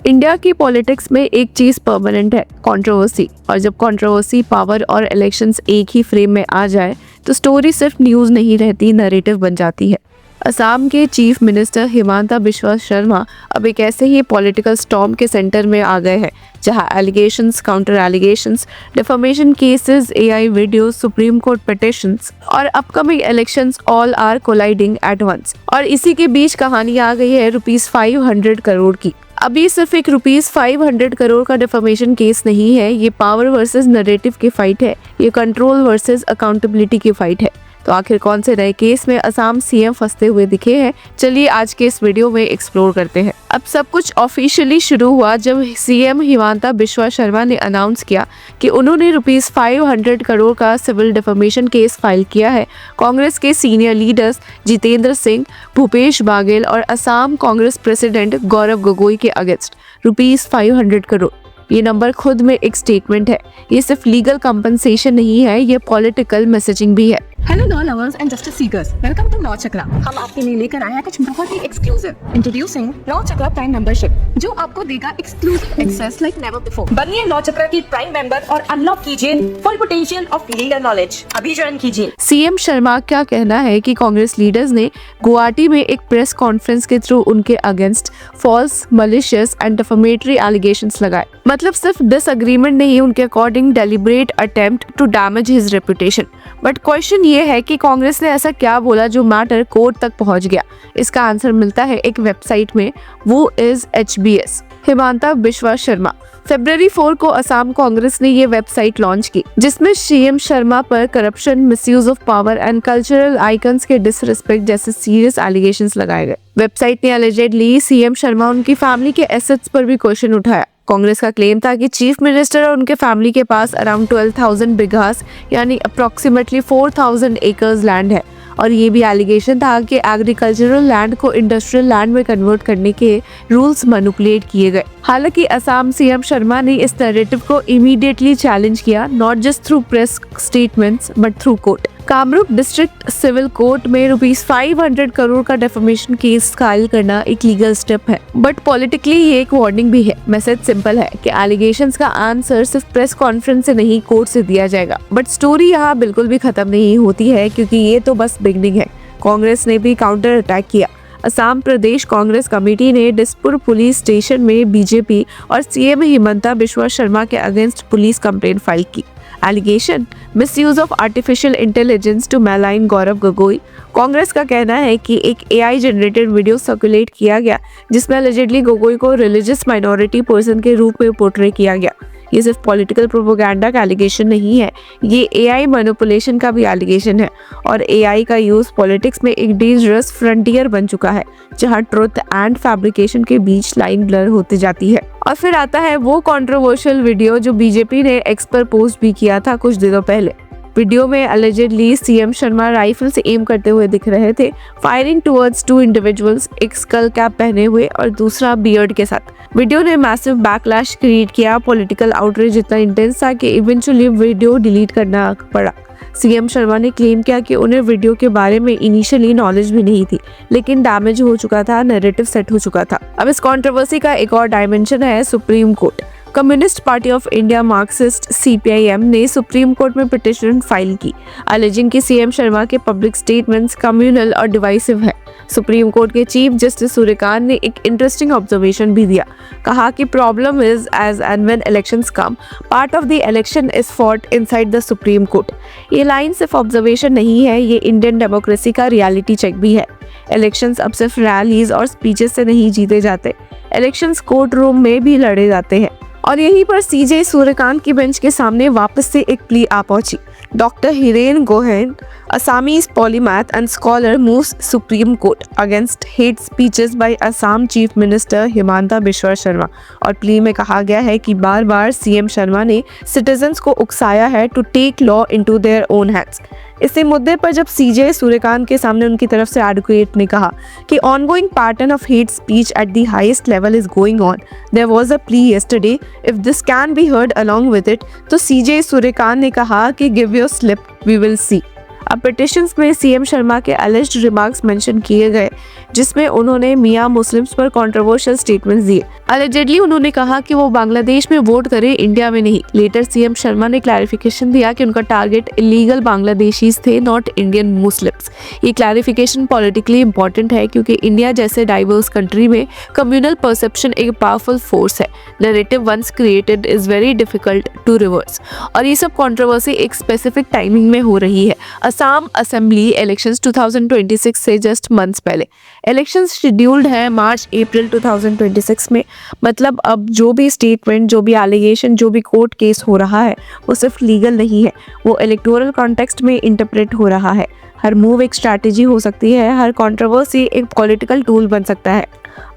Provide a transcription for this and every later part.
India की politics में एक चीज परमानेंट है, कंट्रोवर्सी। और जब कंट्रोवर्सी, पावर और इलेक्शंस एक ही फ्रेम में आ जाए तो स्टोरी सिर्फ न्यूज नहीं रहती, नैरेटिव बन जाती है। असम के चीफ मिनिस्टर हिमंता बिस्वा शर्मा अब एक ऐसे ही पॉलिटिकल स्टॉर्म के सेंटर में आ गए हैं, जहां allegations, counter allegations, defamation cases, AI videos, Supreme Court petitions और upcoming elections all are colliding at once. और इसी के बीच कहानी आ गई है ₹500 करोड़ की। अब ये सिर्फ एक ₹500 करोड़ का डिफेमेशन केस नहीं है, ये पावर वर्सेस नैरेटिव की फाइट है, ये कंट्रोल वर्सेस अकाउंटेबिलिटी की फाइट है। तो आखिर कौन से नए केस में असम सीएम फंसते हुए दिखे हैं, चलिए आज के इस वीडियो में एक्सप्लोर करते हैं। अब सब कुछ ऑफिशियली शुरू हुआ जब सीएम हिमंता बिस्वा शर्मा ने अनाउंस किया कि उन्होंने ₹500 करोड़ का सिविल डिफेमेशन केस फाइल किया है कांग्रेस के सीनियर लीडर्स जितेंद्र सिंह, भूपेश बाघेल और असम कांग्रेस प्रेसिडेंट गौरव गोगोई के अगेंस्ट। ₹500 करोड़, ये नंबर खुद में एक स्टेटमेंट है। ये सिर्फ लीगल कंपनसेशन नहीं है, ये पॉलिटिकल मैसेजिंग भी है। Hello law lovers and justice seekers, welcome to law Chakra. हम आपके लिए लेकर आए हैं कुछ बहुत ही exclusive. Introducing law Chakra prime membership, जो आपको देगा exclusive access like never before. बनिए लॉ चक्रा की प्राइम मेंबर और अनलॉक कीजिए full potential of legal knowledge. अभी ज्वाइन कीजिए। सीएम शर्मा का कहना है कि कांग्रेस लीडर्स ने गुवाहाटी में एक प्रेस कॉन्फ्रेंस के थ्रू उनके against false, malicious and defamatory allegations लगाए। मतलब सिर्फ डिसएग्रीमेंट नहीं, उनके according deliberate attempt to damage his reputation. But question ये है कि कांग्रेस ने ऐसा क्या बोला जो मैटर कोर्ट तक पहुंच गया। इसका आंसर मिलता है एक वेबसाइट में, वो इज HBS। हिमंता बिस्वा शर्मा। फरवरी 4 को असम कांग्रेस ने ये वेबसाइट लॉन्च की, जिसमें सीएम शर्मा पर corruption, misuse of power and cultural icons के डिसरिस्पेक्ट जैसे सीरियस एलिगेशंस लगाए गए। वेबसाइट ने एलिजेडली सीएम शर्मा, उनकी फैमिली के एसेट्स पर भी क्वेश्चन उठाया। कांग्रेस का क्लेम था कि चीफ मिनिस्टर और उनके फैमिली के पास अराउंड 12,000 बिघास यानी अप्रोक्सीमेटली 4,000 एकर्स लैंड है। और ये भी एलिगेशन था कि एग्रीकल्चरल लैंड को इंडस्ट्रियल लैंड में कन्वर्ट करने के रूल्स मैनिपुलेट किए गए। हालांकि असम सीएम शर्मा ने इस नैरेटिव को इमीडिएटली चैलेंज किया, not just through press statements but through court. Kamrup district civil court में ₹500 करोड़ का डेफेमेशन केस फाइल करना एक लीगल स्टेप है, बट पॉलिटिकली ये एक वार्निंग भी है। मैसेज सिंपल है कि एलिगेशंस का आंसर सिर्फ प्रेस कॉन्फ्रेंस से नहीं, कोर्ट से दिया जाएगा। बट स्टोरी यहाँ बिल्कुल भी खत्म नहीं होती है, क्योंकि ये तो बस बिगनिंग है। कांग्रेस ने भी काउंटर अटैक किया। असम प्रदेश कांग्रेस कमेटी ने दिसपुर पुलिस स्टेशन में बीजेपी और सीएम हिमंता बिस्वा शर्मा के अगेंस्ट पुलिस कंप्लेंट फाइल की। Allegation, misuse of artificial intelligence to malign Gaurav Gogoi. Congress का कहना है कि एक AI जनरेटेड वीडियो सर्कुलेट किया गया, जिसमें अलिजेडली गोगोई को रिलीजियस माइनॉरिटी पर्सन के रूप में पोर्ट्रे किया गया। ये सिर्फ पॉलिटिकल प्रोपेगेंडा का एलिगेशन नहीं है, ये AI मैनिपुलेशन का भी एलिगेशन है। और AI का यूज पॉलिटिक्स में एक डेंजरस फ्रंटियर बन चुका है, जहां ट्रुथ एंड फैब्रिकेशन के बीच लाइन ब्लर होती जाती है। और फिर आता है वो कंट्रोवर्शियल वीडियो जो बीजेपी ने एक्स पर पोस्ट भी किया था कुछ दिनों पहले। वीडियो में अलिजेडली सीएम शर्मा राइफल से एम करते हुए दिख रहे थे, फायरिंग टुवर्ड्स 2 इंडिविजुअल्स, एक स्कल कैप पहने हुए और दूसरा बियर्ड के साथ। वीडियो ने मैसिव बैकलैश क्रिएट किया। पॉलिटिकल आउटरीच इतना इंटेंस था कि इवेंचुअली वीडियो डिलीट करना पड़ा। सीएम शर्मा ने क्लेम किया कि उन्हें वीडियो के बारे में इनिशियली नॉलेज भी नहीं थी, लेकिन डैमेज हो चुका था, नैरेटिव सेट हो चुका था। अब इस कंट्रोवर्सी का एक और डायमेंशन है Supreme Court. Communist party of India Marxist CPIM ने सुप्रीम कोर्ट में पिटिशन फाइल की, अलेजिंग कि सीएम शर्मा के पब्लिक स्टेटमेंट्स कम्युनल और डिवाइसिव है। सुप्रीम कोर्ट के चीफ जस्टिस सूर्यकांत ने एक इंटरेस्टिंग ऑब्जर्वेशन भी दिया। कहा कि problem is as and when elections come, part of the election is fought inside the Supreme Court. ये लाइन सिर्फ ऑब्जर्वेशन नहीं है, ये इंडियन डेमोक्रेसी का रियलिटी चेक भी है। इलेक्शंस अब सिर्फ रैलीज और स्पीचेस से नहीं जीते जाते, इलेक्शंस कोर्ट रूम में भी लड़े जाते हैं। और यहीं पर CJ सूर्यकांत की बेंच के सामने वापस से एक प्ली आ पहुंची। Doctor Hiren Gohain, Assamese polymath and scholar, moves Supreme Court against hate speeches by Assam Chief Minister Himanta Biswa Sharma. और प्ली में कहा गया है कि बार बार सीएम शर्मा ने सिटीजन्स को उकसाया है to take law into their own hands. इसी मुद्दे पर जब CJ सूर्यकांत के सामने उनकी तरफ से एडवोकेट ने कहा कि ongoing pattern of hate speech at the highest level is going on, there was a plea yesterday, if this can be heard along with it, तो CJ सूर्यकांत ने कहा कि give your slip, we will see. अब petitions में CM Sharma के alleged remarks mention किए गए, जिसमें उन्होंने मियां मुस्लिम्स पर कंट्रोवर्शियल स्टेटमेंट्स दिए। अलेजेडली उन्होंने कहा कि वो बांग्लादेश में वोट करें, इंडिया में नहीं। लेटर सीएम शर्मा ने क्लैरिफिकेशन दिया कि उनका टारगेट इलीगल बांग्लादेशीज थे, नॉट इंडियन मुस्लिम्स। ये क्लैरिफिकेशन पॉलिटिकली इंपॉर्टेंट है क्योंकि इंडिया जैसे डाइवर्स कंट्री में कम्युनल परसेप्शन एक पावरफुल फोर्स है। Narrative once created is very difficult to reverse. और ये सब कंट्रोवर्सी एक स्पेसिफिक टाइमिंग में हो रही है। असम असेंबली इलेक्शंस 2026 से जस्ट मंथ्स पहले। इलेक्शंस शेड्यूल्ड है मार्च अप्रैल 2026 में। मतलब अब जो भी स्टेटमेंट, जो भी एलिगेशन, जो भी कोर्ट केस हो रहा है वो सिर्फ लीगल नहीं है, वो इलेक्टोरल कॉन्टेक्स्ट में इंटरप्रेट हो रहा है। हर मूव एक स्ट्रैटेजी हो सकती है, हर कंट्रोवर्सी एक पॉलिटिकल टूल बन सकता है।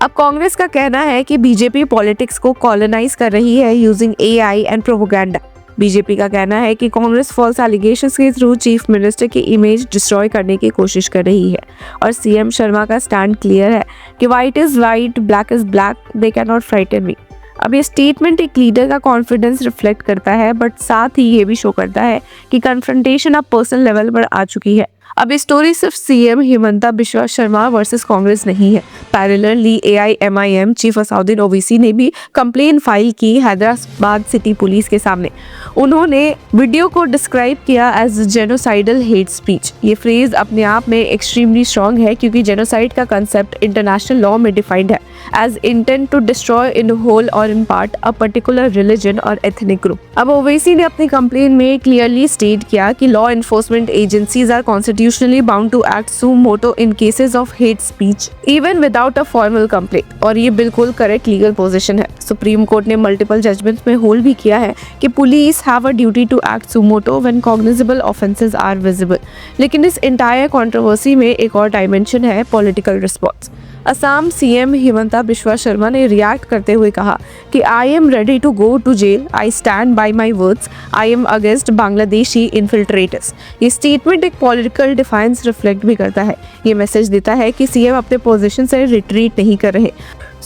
अब कांग्रेस का कहना है कि बीजेपी पॉलिटिक्स को कॉलोनाइज कर रही है using AI and propaganda. BJP का कहना है कि कांग्रेस फॉल्स एलिगेशंस के थ्रू चीफ मिनिस्टर की इमेज डिस्ट्रॉय करने की कोशिश कर रही है। और सीएम शर्मा का स्टैंड क्लियर है कि white is white, black is black, they can not frighten me. अब ये स्टेटमेंट एक लीडर का कॉन्फिडेंस रिफ्लेक्ट करता है, बट साथ ही ये भी शो करता है कि कन्फ्रंटेशन अब पर्सनल लेवल पर आ चुकी है। अब ये स्टोरी सिर्फ सीएम हिमंता बिश्वा शर्मा वर्सेस कांग्रेस नहीं है। Parallelly AIMIM chief Asaduddin Owaisi ने भी कंप्लेन फाइल की हैदराबाद सिटी पुलिस के सामने। उन्होंने वीडियो को डिस्क्राइब किया एज जेनोसाइडल हेट स्पीच। ये फ्रेज अपने आप में एक्सट्रीमली स्ट्रॉन्ग है क्योंकि जेनोसाइड का कंसेप्ट इंटरनेशनल लॉ में डिफाइंड है as intent to destroy in whole और in part a particular religion और एथनिक ग्रुप। अब ओवैसी ने अपनी कंप्लेन में क्लियरली स्टेट किया कि law enforcement agencies are constitutionally bound to act suo moto in cases of hate speech even without a formal complaint। और ये बिल्कुल करेक्ट लीगल पोजीशन है। सुप्रीम कोर्ट ने मल्टीपल जजमेंट्स में होल्ड भी किया है कि police have a duty to act suo moto when cognizable offenses are visible। लेकिन इस इंटायर कंट्रोवर्सी में एक और डायमेंशन है, political response. Assam CM Himanta Biswa Sharma ने रिएक्ट करते हुए कहा कि I am ready to go to jail, I stand by my words, I am against Bangladeshi infiltrators. ये स्टेटमेंट एक पॉलिटिकल डिफाइंस रिफ्लेक्ट भी करता है। ये मैसेज देता है कि सीएम अपने पोजीशन से रिट्रीट नहीं कर रहे।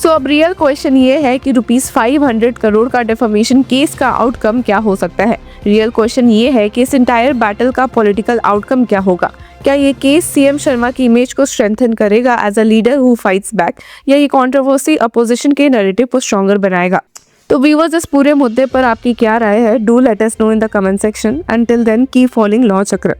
सो अब रियल क्वेश्चन ये है कि ₹500 करोड़ का डिफेमेशन केस का आउटकम क्या हो सकता है। रियल क्वेश्चन ये है कि इस इंटायर बैटल का पॉलिटिकल आउटकम क्या होगा। क्या ये केस सीएम शर्मा की इमेज को स्ट्रेंथन करेगा as a leader who fights back, या ये कंट्रोवर्सी अपोजिशन के नैरेटिव को स्ट्रॉन्गर बनाएगा। तो व्यूअर्स, इस पूरे मुद्दे पर आपकी क्या राय है? Do let us know in the comment section. Until then keep following law चक्र।